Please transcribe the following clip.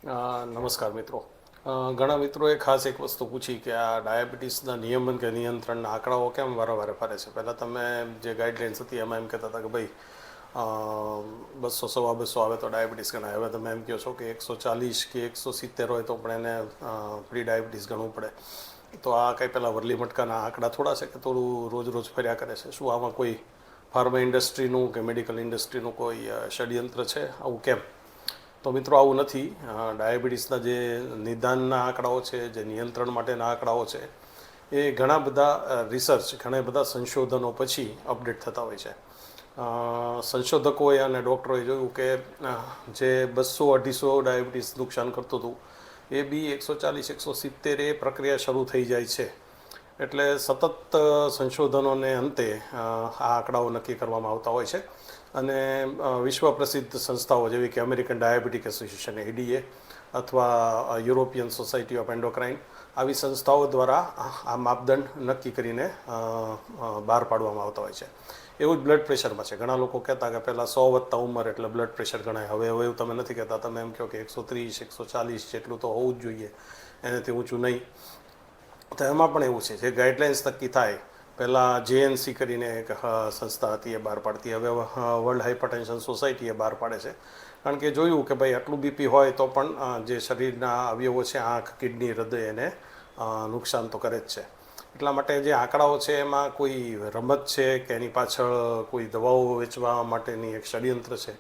નમસ્કાર મિત્રો. ઘણા મિત્રોએ ખાસ એક વસ્તુ પૂછી કે આ ડાયાબિટીસના નિયમન કે નિયંત્રણના આંકડાઓ કેમ વારંવાર ફરે છે. પહેલાં તમે જે ગાઈડલાઇન્સ હતી એમાં એમ કહેતા હતા કે ભાઈ 200 સવા 200 આવે તો ડાયાબિટીસ ગણાય. હવે તમે એમ કહો છો કે 140 કે 170 હોય તો પણ એને પ્રી ડાયાબિટીસ ગણવું પડે. તો આ કંઈ પહેલાં વરલી મટકાના આંકડા થોડા છે કે થોડું રોજ રોજ ફર્યા કરે છે? શું આમાં કોઈ ફાર્મા ઇન્ડસ્ટ્રીનું કે મેડિકલ ઇન્ડસ્ટ્રીનું કોઈ ષડયંત્ર છે? આવું કેમ? તો મિત્રો, આવું નથી. ડાયાબિટીસના જે નિદાનના આંકડાઓ છે, જે નિયંત્રણ માટેના આંકડાઓ છે, એ ઘણા બધા રિસર્ચ, ઘણા બધા સંશોધનો પછી અપડેટ થતા હોય છે. સંશોધકોએ અને ડૉક્ટરોએ જોયું કે જે 200-250 ડાયાબિટીસ નુકસાન કરતું હતું એ બી 140-170 એ પ્રક્રિયા શરૂ થઈ જાય છે. એટલે સતત સંશોધનોને અંતે આ આંકડાઓ નક્કી કરવામાં આવતા હોય છે. અને વિશ્વ પ્રસિદ્ધ સંસ્થાઓ જેવી કે અમેરિકન ડાયાબિટીક એસોસિએશન એડીએ અથવા યુરોપિયન સોસાયટી ઓફ એન્ડોક્રાઇન, આવી સંસ્થાઓ દ્વારા આ માપદંડ નક્કી કરીને બહાર પાડવામાં આવતા હોય છે. એવું જ બ્લડ પ્રેશરમાં છે. ઘણા લોકો કહેતા કે પહેલાં 100 વત્તા ઉંમર એટલે બ્લડ પ્રેશર ગણાય. હવે એવું તમે નથી કહેતા. તમે એમ કહો કે 130-140 જેટલું તો હોવું જ જોઈએ, એનાથી ઊંચું નહીં. તો એમાં પણ એવું છે. જે ગાઈડલાઇન્સ નક્કી થાય, પહેલાં જેએનસી કરીને એક સંસ્થા હતી, એ બહાર પાડતી. હવે વર્લ્ડ હાઇપરટેન્શન સોસાયટી એ બહાર પાડે છે. કારણ કે જોયું કે ભાઈ આટલું બીપી હોય તો પણ જે શરીરના અવયવો છે, આંખ, કિડની, હૃદય, એને નુકસાન તો કરે જ છે. એટલા માટે જે આંકડાઓ છે એમાં કોઈ રમત છે કે એની પાછળ કોઈ દવાઓ વેચવા માટેની એક ષડયંત્ર છે,